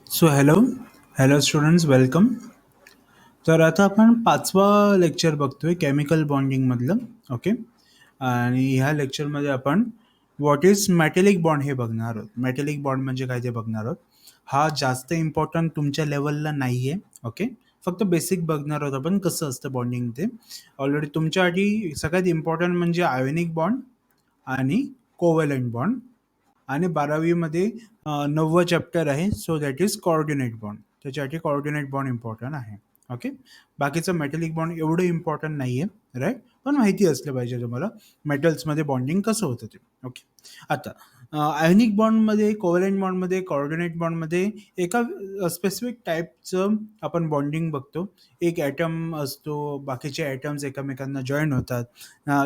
So hello students, welcome. तर आता आपण पाचवा लेक्चर बघतोय केमिकल बॉन्डिंगमधलं. ओके. आणि ह्या लेक्चरमध्ये आपण व्हॉट इज मॅटेलिक बॉन्ड हे बघणार आहोत. मॅटेलिक बॉन्ड म्हणजे काय ते बघणार आहोत. हा जास्त इम्पॉर्टंट तुमच्या लेवलला नाही आहे. ओके. फक्त बेसिक बघणार आहोत आपण कसं असतं बॉन्डिंग ते. ऑलरेडी तुमच्यासाठी सगळ्यात इम्पॉर्टंट म्हणजे आयोनिक बॉन्ड आणि कोव्हॅलंट बॉन्ड. आणि 12वी मध्ये 9वं चॅप्टर आहे, so that is coordinate bond. त्याच्यासाठी कोऑर्डिनेट बॉन्ड इम्पॉर्टंट आहे. ओके. बाकीचं मेटलिक बॉन्ड एवढं इम्पॉर्टंट नाही आहे, राईट. पण माहिती असलं पाहिजे तुम्हाला मेटल्समध्ये बॉन्डिंग कसं होतं ते. ओके. आता आयोनिक बॉन्डमध्ये, कोव्हॅलंट बॉन्डमध्ये, कोऑर्डिनेट बॉन्डमध्ये एका स्पेसिफिक टाईपचं आपण बॉन्डिंग बघतो. एक ॲटम असतो, बाकीचे ॲटम्स एकमेकांना जॉईन होतात,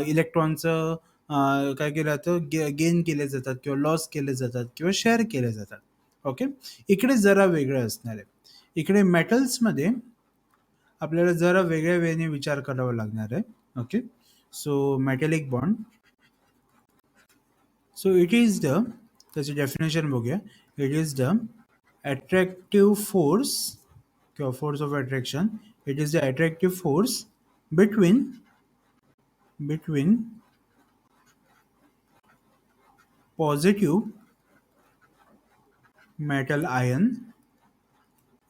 इलेक्ट्रॉनचं काय केलं जातं, गेन केले जातात किंवा लॉस केले जातात किंवा शेअर केले जातात. ओके. इकडे जरा वेगळं असणार आहे. इकडे मेटल्समध्ये आपल्याला जरा वेगळ्या वेळेने विचार करावा लागणार आहे. Okay. So metallic bond, so it is the, त्याची डेफिनेशन बघूया. It is the attractive force किंवा force of attraction. It is the attractive force between positive metal ion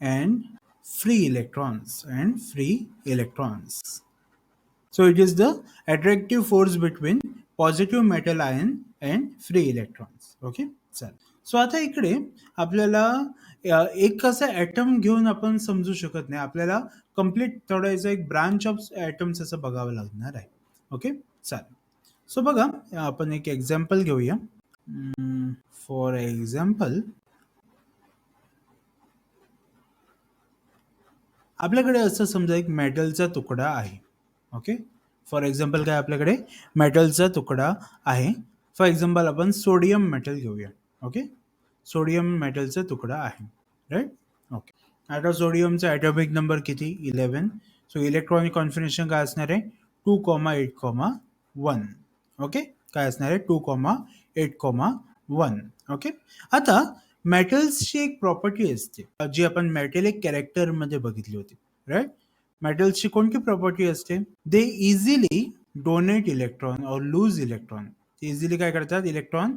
and free electrons. So it is the attractive force between positive metal ion and free electrons. Okay. चल. So आता इकडे आपल्याला एक असं item घेऊन आपण समजू शकत नाही. आपल्याला कम्प्लीट थोडं याचं एक ब्रांच ऑफ ॲटम्स असं बघावं लागणार आहे. ओके. चालेल. सो बघा, आपण एक एक्झाम्पल घेऊया. फॉर एक्झाम्पल, आपल्याकडे असं समजा एक मेटलचा तुकडा आहे. ओके. फॉर एक्झाम्पल काय, आपल्याकडे मेटलचा तुकडा आहे. फॉर एक्झाम्पल आपण सोडियम मेटल घेऊया. ओके. सोडियम मेटलचा तुकडा आहे, राईट. ओके. आता सोडियमचा ॲटॉमिक नंबर किती, 11. सो इलेक्ट्रॉनिक कॉन्फिगरेशन काय असणार आहे, 2,8,1. ओके. काय असणार आहे, 2,8,1. ओके. आता मेटल्सची एक प्रॉपर्टी असते जी आपण मेटॅलिक कॅरेक्टरमध्ये बघितली होती, राईट. मेटल्सची कोणती प्रॉपर्टी असते, दे इझिली डोनेट इलेक्ट्रॉन और लूज इलेक्ट्रॉन. इझिली काय करतात, इलेक्ट्रॉन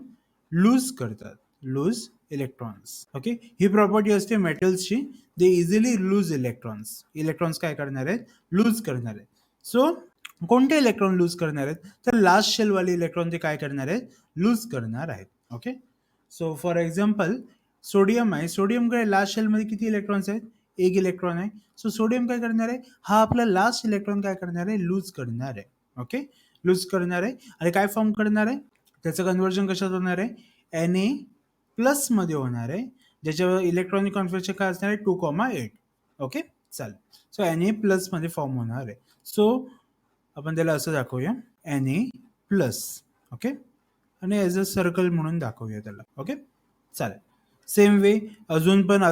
लूज करतात, लूज इलेक्ट्रॉन्स. ओके. ही प्रॉपर्टी असते मेटल्सची. दे इझिली लूज इलेक्ट्रॉन्स. इलेक्ट्रॉन्स काय करणार आहेत, लूज करणार आहेत. सो कोणते इलेक्ट्रॉन लूज करणार आहेत, तर लास्ट शेलवाले इलेक्ट्रॉन ते काय करणार आहेत, लूज करणार आहेत. Okay. So for example sodium आहे. सोडियमकडे लास्ट शेलमध्ये किती इलेक्ट्रॉन्स आहेत, एक इलेक्ट्रॉन आहे. सो सोडियम काय करणार आहे, हा आपला लास्ट इलेक्ट्रॉन काय करणार आहे, लूज करणार आहे. ओके. लूज करणार आहे आणि काय फॉर्म करणार आहे, त्याचं कन्व्हर्जन कशात होणार आहे, Na+ मध्ये होणार आहे, ज्याच्यावर इलेक्ट्रॉनिक कॉन्फिगरेशन काय असणार आहे, 2,8. ओके. चालेल. सो Na+ मध्ये फॉर्म होणार आहे. सो आपण त्याला असं दाखवूया, Na+. ओके. आणि ॲज अ सर्कल म्हणून दाखवूया त्याला. ओके. चालेल. सेम वे अजून पण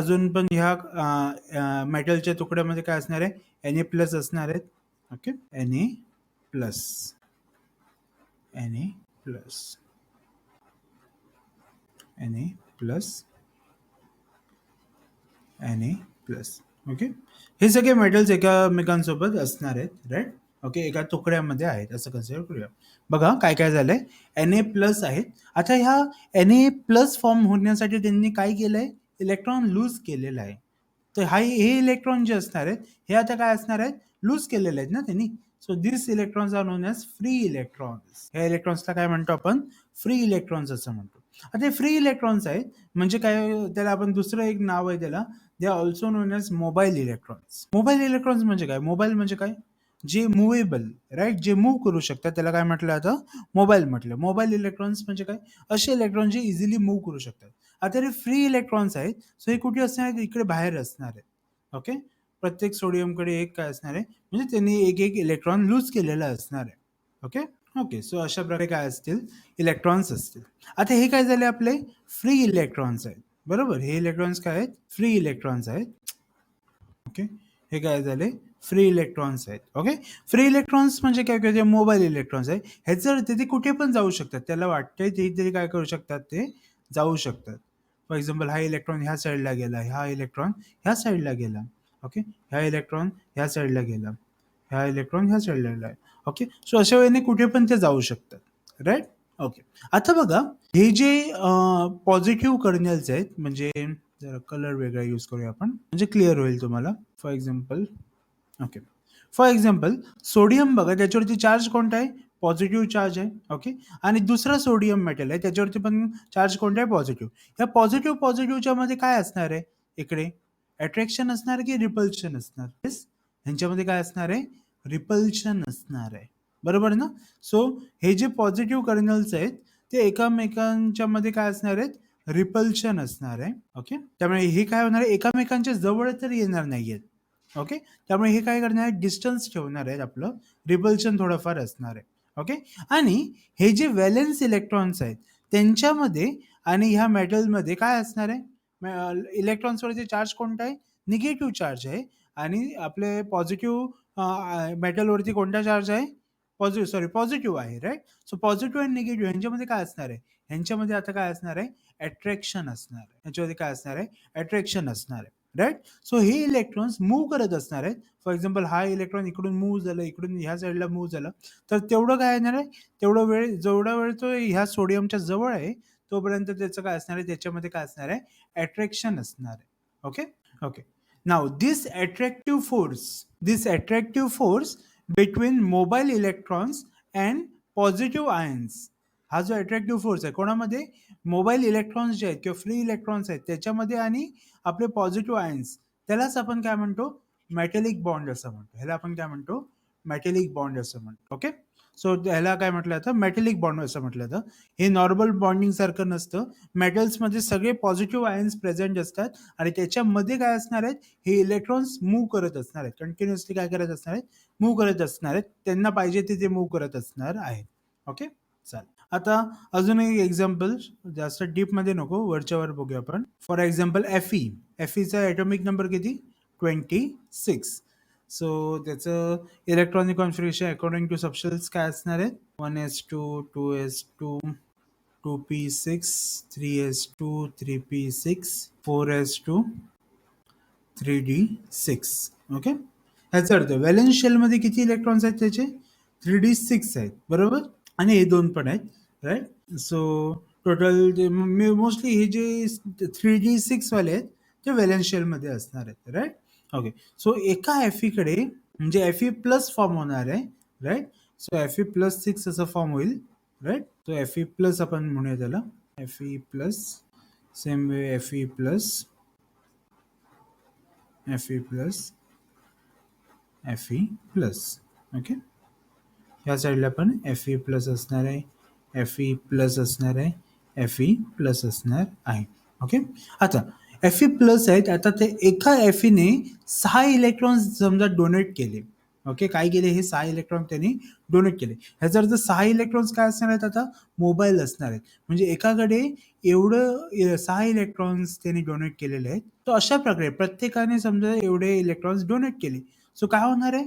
ह्या मेटलच्या तुकड्यामध्ये काय असणार आहे, Na+ असणार आहेत. ओके. Na+, okay. हे सगळे मेटल्स एकामेकांसोबत असणार आहेत, राईट. ओके. एका तुकड्यामध्ये आहेत असं कन्सिडर करूया. बघा काय काय झालंय, Na+ आहेत. आता ह्या Na+ फॉर्म होण्यासाठी त्यांनी काय केलंय, इलेक्ट्रॉन लूज केलेला आहे. तर हे इलेक्ट्रॉन जे असणार आहेत, हे आता काय असणार आहेत, लूज केलेले आहेत ना त्यांनी. So this electrons are known as free electrons. ह्या इलेक्ट्रॉन्सला काय म्हणतो आपण, फ्री इलेक्ट्रॉन्स असं म्हणतो. आता हे फ्री इलेक्ट्रॉन्स आहेत म्हणजे काय, त्याला आपण दुसरं एक नाव आहे त्याला, they are also known as mobile electrons. Mobile electrons म्हणजे काय, मोबाईल म्हणजे काय, जे मुव्हेबल, राईट, जे मूव्ह करू शकतात त्याला काय म्हटलं जातं, मोबाईल म्हटलं. मोबाईल इलेक्ट्रॉन्स म्हणजे काय, असे इलेक्ट्रॉन जे इझिली मूव्ह करू शकतात. आता हे फ्री इलेक्ट्रॉन्स आहेत. सो हे कुठे असणार आहेत, इकडे बाहेर असणार आहेत. ओके. प्रत्येक सोडियमकडे एक काय असणार आहे, म्हणजे त्यांनी एक एक इलेक्ट्रॉन लूज केलेला असणार आहे. ओके. ओके. सो अशा प्रकारे काय असतील, इलेक्ट्रॉन्स असतील. आता हे काय झाले, आपले फ्री इलेक्ट्रॉन्स आहेत, बरोबर. हे इलेक्ट्रॉन्स काय आहेत, फ्री इलेक्ट्रॉन्स आहेत. ओके. हे काय झाले, फ्री इलेक्ट्रॉन्स आहेत. ओके. फ्री इलेक्ट्रॉन्स म्हणजे काय करते, मोबाईल इलेक्ट्रॉन्स आहे. ह्याचं ते कुठे पण जाऊ शकतात, त्याला वाटतंय ते काय करू शकतात, ते जाऊ शकतात. फॉर एक्झाम्पल हा इलेक्ट्रॉन ह्या साईडला गेला, हा इलेक्ट्रॉन ह्या साईडला गेला. ओके, ह्या इलेक्ट्रॉन ह्या साईडला गेला, ह्या इलेक्ट्रॉन ह्या साईडला गेला. ओके, सो अशा वेळेने कुठे पण ते जाऊ शकतात. राईट. ओके, आता बघा हे जे पॉझिटिव्ह कर्नल्स आहेत, म्हणजे जरा कलर वेगळा यूज करूया आपण म्हणजे क्लिअर होईल तुम्हाला. For example, okay, for example sodium बघा, त्याच्यावरती चार्ज कोणता आहे? पॉझिटिव्ह चार्ज आहे. ओके, आणि दुसरा सोडियम मेटल आहे, त्याच्यावरती पण चार्ज कोणता आहे? पॉझिटिव्ह. या पॉझिटिव्ह पॉझिटिव्हच्या मध्ये काय असणार आहे? इकडे अट्रॅक्शन असणार की रिपल्शन असणार? येस, ह्यांच्यामध्ये काय असणार आहे? रिपल्शन असणार आहे. बरोबर ना? सो हे जे पॉझिटिव्ह कर्नल्स आहेत ते एकामेकांच्या मध्ये काय असणार आहेत? रिपल्शन असणार आहे. ओके, त्यामुळे हे काय होणार आहे? एकामेकांच्या जवळ तर येणार नाहीयेत. ओके, त्यामुळे हे काय करणार आहे? डिस्टन्स ठेवणार आहेत, आपलं रिपल्शन थोडंफार असणार आहे. ओके, आणि हे जे व्हॅलेन्स इलेक्ट्रॉन्स आहेत त्यांच्यामध्ये आणि ह्या मेटलमध्ये काय असणार आहे? इलेक्ट्रॉन्सवरती चार्ज कोणता आहे? निगेटिव्ह चार्ज आहे. आणि आपले पॉझिटिव्ह मेटलवरती कोणता चार्ज आहे? पॉझिटिव्ह आहे. राईट. सो पॉझिटिव्ह आणि निगेटिव्ह ह्यांच्यामध्ये काय असणार आहे? ह्यांच्यामध्ये आता काय असणार आहे? अट्रॅक्शन असणार आहे. ह्याच्यामध्ये काय असणार आहे? अट्रॅक्शन असणार आहे. राईट. सो हे इलेक्ट्रॉन्स मूव्ह करत असणार आहेत. फॉर एक्झाम्पल हा इलेक्ट्रॉन इकडून मूव्ह झालं, इकडून ह्या साईडला मूव्ह झालं, तर तेवढं काय येणार आहे? जेवढा वेळ तो ह्या सोडियमच्या जवळ आहे तोपर्यंत त्याचं काय असणार आहे? त्याच्यामध्ये काय असणार आहे? अट्रॅक्शन असणार आहे. Okay. Okay, now this attractive force between mobile electrons and positive ions. हा जो अट्रॅक्टिव्ह फोर्स आहे कोणामध्ये? मोबाईल इलेक्ट्रॉन्स जे आहेत किंवा फ्री इलेक्ट्रॉन्स आहेत त्याच्यामध्ये आणि आपले पॉझिटिव्ह आयन्स, त्यालाच आपण काय म्हणतो? मेटॅलिक बॉन्ड असं म्हणतो. ह्याला आपण काय म्हणतो? मेटॅलिक बॉन्ड असं म्हणतो. ओके, सो ह्याला काय म्हटलं जातं? मेटॅलिक बॉन्ड असं म्हटलं जातं. हे नॉर्मल बॉन्डिंग सारखं नसतं. मेटल्समध्ये सगळे पॉझिटिव्ह आयन्स प्रेझेंट असतात आणि त्याच्यामध्ये काय असणार आहेत? हे इलेक्ट्रॉन्स मूव्ह करत असणार आहेत, कंटिन्युअसली काय करत असणार आहेत? मूव्ह करत असणार आहेत. त्यांना पाहिजे ते मूव्ह करत असणार आहेत. ओके, चालेल. आता अजून एक एक्झाम्पल, जास्त डीप मध्ये नको, वरच्या वर बघूया आपण. फॉर एक्झाम्पल एफईचा ॲटॉमिक नंबर किती? 26. सो त्याचं electronic configuration according to subshells काय असणार आहे? 1s2 2s2 2p6 3s2 3p6 4s2 3d6. Okay, ह्याचा अर्थ व्हॅलेन्स शेलमध्ये किती इलेक्ट्रॉन्स आहेत? त्याचे 3d6 आहेत. बरोबर, आणि हे दोन पण आहेत. राईट. सो टोटल मोस्टली हे जे 3d6 वाले आहेत ते व्हॅलेन्स शेलमध्ये असणार आहेत. राईट. ओके, सो एका एफईकडे म्हणजे एफई प्लस फॉर्म होणार आहे. राईट. सो एफई प्लस 6 असं फॉर्म होईल. राईट. सो एफई प्लस आपण म्हणूया त्याला FE plus, same way FE plus Fe plus Fe plus. Okay, ह्या साईडला पण Fe प्लस असणार आहे, Fe प्लस असणार आहे, Fe प्लस असणार आहे. ओके, आता Fe प्लस आहेत. आता ते एका Feने 6 इलेक्ट्रॉन्स समजा डोनेट केले. ओके, काय केले? हे 6 इलेक्ट्रॉन त्यांनी डोनेट केले. ह्याचा अर्थ 6 इलेक्ट्रॉन्स काय असणार आहेत? आता मोबाईल असणार आहेत. म्हणजे एकाकडे एवढं 6 इलेक्ट्रॉन्स त्यांनी डोनेट केलेले आहेत. तर अशा प्रकारे प्रत्येकाने समजा एवढे इलेक्ट्रॉन्स डोनेट केले. सो काय होणार आहे?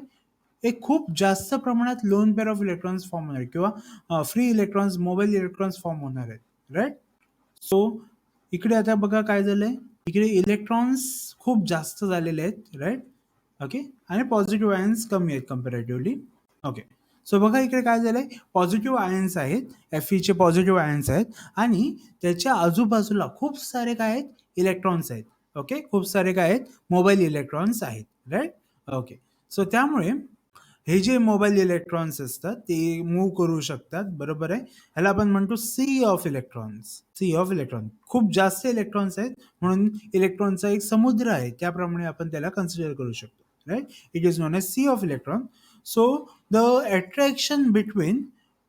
एक खूप जास्त प्रमाणात lone pair of electrons form होणार आहे किंवा free electrons, mobile electrons form होणार आहेत. राईट. सो इकडे आता बघा काय झालंय, इकडे इलेक्ट्रॉन्स खूप जास्त झालेले आहेत. राईट. ओके, आणि पॉझिटिव्ह आयन्स कमी आहेत कम्पॅरेटिव्हली. ओके, सो बघा इकडे काय झालंय, पॉझिटिव्ह आयन्स आहेत, Feचे पॉझिटिव्ह आयन्स आहेत आणि त्याच्या आजूबाजूला खूप सारे काय आहेत? इलेक्ट्रॉन्स आहेत. ओके, खूप सारे काय आहेत? मोबाईल इलेक्ट्रॉन्स आहेत. राईट. ओके, सो त्यामुळे हे जे मोबाईल इलेक्ट्रॉन्स असतात ते मूव्ह करू शकतात. बरोबर आहे. ह्याला आपण म्हणतो sea of electrons. Sea of electron, खूप जास्त इलेक्ट्रॉन्स आहेत म्हणून इलेक्ट्रॉनचा एक समुद्र आहे, त्याप्रमाणे आपण त्याला कन्सिडर करू शकतो. Right. It is known as sea of electron. So the attraction between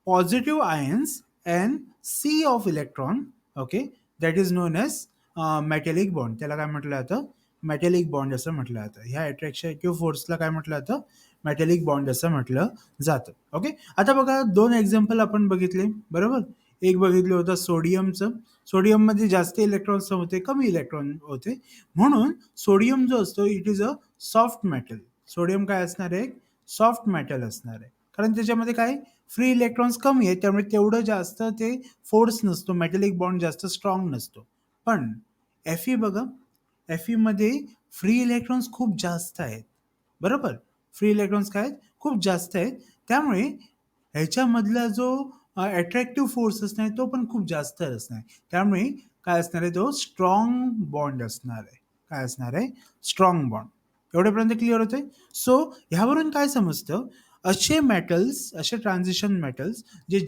positive ions and sea of electron, okay, that is known as metallic bond. त्याला काय म्हटलं जातं? मेटॅलिक बॉन्ड असं म्हटलं जातं. ह्या अट्रॅक्शन किंवा फोर्सला काय म्हटलं जातं? मेटॅलिक बॉन्ड असं म्हटलं जातं. ओके, आता बघा 2 एक्झाम्पल आपण बघितले. बरोबर. एक बघितलं होतं सोडियमचं. सोडियममध्ये जास्त इलेक्ट्रॉन्स होते, कमी इलेक्ट्रॉन होते, म्हणून सोडियम जो असतो it is a soft metal. Sodium काय असणार आहे? सॉफ्ट मेटल असणार आहे, कारण त्याच्यामध्ये काय फ्री इलेक्ट्रॉन्स कमी आहेत, त्यामुळे तेवढं जास्त ते फोर्स नसतो, मेटॅलिक बॉन्ड जास्त स्ट्रॉंग नसतो. पण Fe बघा, Fe मध्ये फ्री इलेक्ट्रॉन्स खूप जास्त आहेत, बरोबर? फ्री इलेक्ट्रॉन्स काय आहेत? खूप जास्त आहेत. त्यामुळे ह्याच्यामधला जो अट्रॅक्टिव्ह फोर्स असणार आहे तो पण खूप जास्त असणार आहे. त्यामुळे काय असणार आहे, तो स्ट्रॉंग बॉन्ड असणार आहे. काय असणार आहे? Strong bond. एवढ्यापर्यंत क्लिअर होतंय? सो ह्यावरून काय समजतं, असे मेटल्स, असे ट्रान्झिशन मेटल्स जे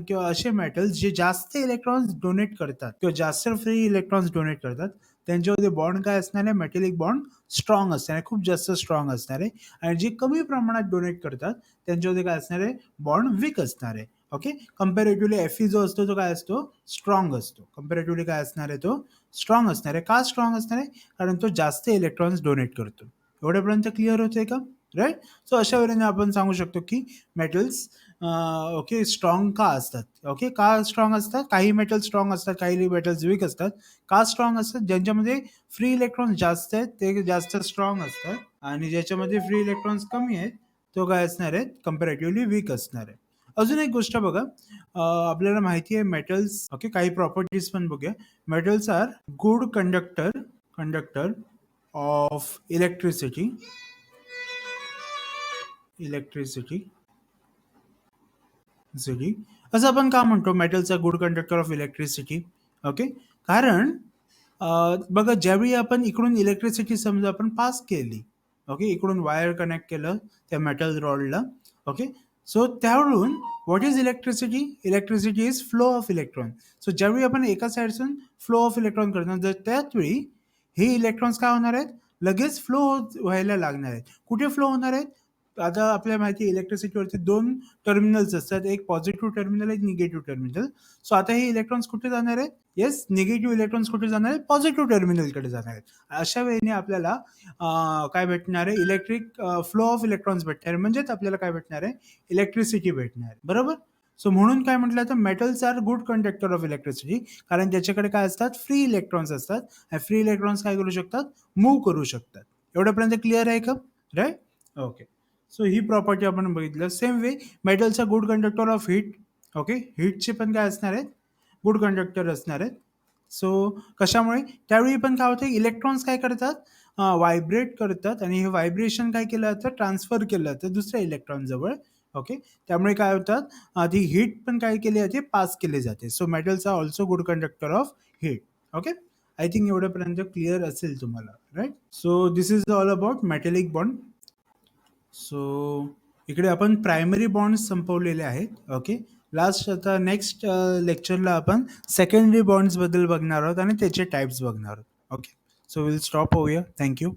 किंवा असे मेटल्स जे जास्त इलेक्ट्रॉन्स डोनेट करतात किंवा जास्त फ्री इलेक्ट्रॉन्स डोनेट करतात, त्यांच्यामध्ये बॉन्ड काय असणार आहे? मेटॅलिक बॉन्ड स्ट्रॉंग असणार आहे, खूप जास्त स्ट्रॉंग असणार आहे. आणि जे कमी प्रमाणात डोनेट करतात त्यांच्यामध्ये काय असणार आहे? बॉन्ड वीक असणार आहे. ओके, कम्पॅरेटिव्हली Fe जो असतो तो काय असतो? स्ट्रॉंग असतो. कम्पॅरेटिव्हली काय असणार आहे? तो स्ट्रॉंग असणार आहे. का स्ट्रॉंग असणार आहे? कारण तो जास्त इलेक्ट्रॉन्स डोनेट करतो. एवढ्यापर्यंत क्लिअर होतंय का? राईट. सो अशा वेळेने आपण सांगू शकतो की मेटल्स ओके स्ट्रॉंग का असतात? ओके, का स्ट्रॉंग असतात? काही मेटल्स स्ट्रॉंग असतात, काही मेटल्स वीक असतात. का स्ट्रॉंग असतात? ज्यांच्यामध्ये फ्री इलेक्ट्रॉन्स जास्त आहेत ते जास्त स्ट्रॉंग असतात आणि ज्याच्यामध्ये फ्री इलेक्ट्रॉन्स कमी आहेत तो काय असणार आहे? कम्पॅरेटिव्हली वीक असणार आहे. अजून एक गोष्ट बघा, आपल्याला माहिती आहे मेटल्स, ओके, काही प्रॉपर्टीज पण बघूया. Metals are good conductor of electricity city. असं आपण का म्हणतो मेटलचा good conductor of electricity? Okay, कारण बघा, ज्यावेळी आपण इकडून इलेक्ट्रिसिटी समजा आपण पास केली, ओके, इकडून वायर कनेक्ट केलं त्या मेटल रॉडला, ओके, सो त्यावरून what is electricity? Electricity is flow of electron. So ज्यावेळी आपण एका साईडसून फ्लो ऑफ इलेक्ट्रॉन करणार, जर त्याचवेळी हे इलेक्ट्रॉन्स काय होणार आहेत? लगेच फ्लो व्हायला लागणार आहेत. कुठे फ्लो होणार आहेत? आता आपल्याला माहिती आहे इलेक्ट्रिसिटीवरती दोन टर्मिनल्स असतात, एक पॉझिटिव्ह टर्मिनल, एक निगेटिव्ह टर्मिनल. सो आता हे इलेक्ट्रॉन्स कुठे जाणार आहेत? येस, निगेटिव्ह इलेक्ट्रॉन्स कुठे जाणार आहेत? पॉझिटिव्ह टर्मिनलकडे जाणार आहेत. अशा वेळेने आपल्याला काय भेटणार आहे? इलेक्ट्रिक फ्लो ऑफ इलेक्ट्रॉन्स भेटणार आहे, म्हणजेच आपल्याला काय भेटणार आहे? इलेक्ट्रिसिटी भेटणार आहे, बरोबर? सो म्हणून काय म्हटलं तर metals are good conductor of electricity, कारण त्याच्याकडे काय असतात? फ्री इलेक्ट्रॉन्स असतात. फ्री इलेक्ट्रॉन्स काय करू शकतात? मूव्ह करू शकतात. एवढ्यापर्यंत क्लिअर आहे का? राईट. ओके, सो ही प्रॉपर्टी आपण बघितलं. सेम वे मेटलचा good conductor of heat. Okay, हीटचे पण काय असणार आहेत? गुड कंडक्टर असणार आहेत. सो कशामुळे? त्यावेळी पण काय होतं? इलेक्ट्रॉन्स काय करतात? व्हायब्रेट करतात आणि हे व्हायब्रेशन काय केलं जातं? ट्रान्सफर केलं जातं दुसऱ्या इलेक्ट्रॉन जवळ. ओके, त्यामुळे काय होतात? ती हीट पण काय केली जाते? पास केली जाते. So metals are also good conductor of heat. Okay, I think एवढ्यापर्यंत क्लिअर असेल तुम्हाला, right? So this is all about metallic bond. So इकडे आपण प्रायमरी बॉन्ड्स संपवलेले आहेत. ओके, लास्ट आता नेक्स्ट लेक्चरला आपण सेकंडरी बॉन्ड्सबद्दल बघणार आहोत आणि त्याचे टाईप्स बघणार आहोत. Okay, so will stop over here. Thank you.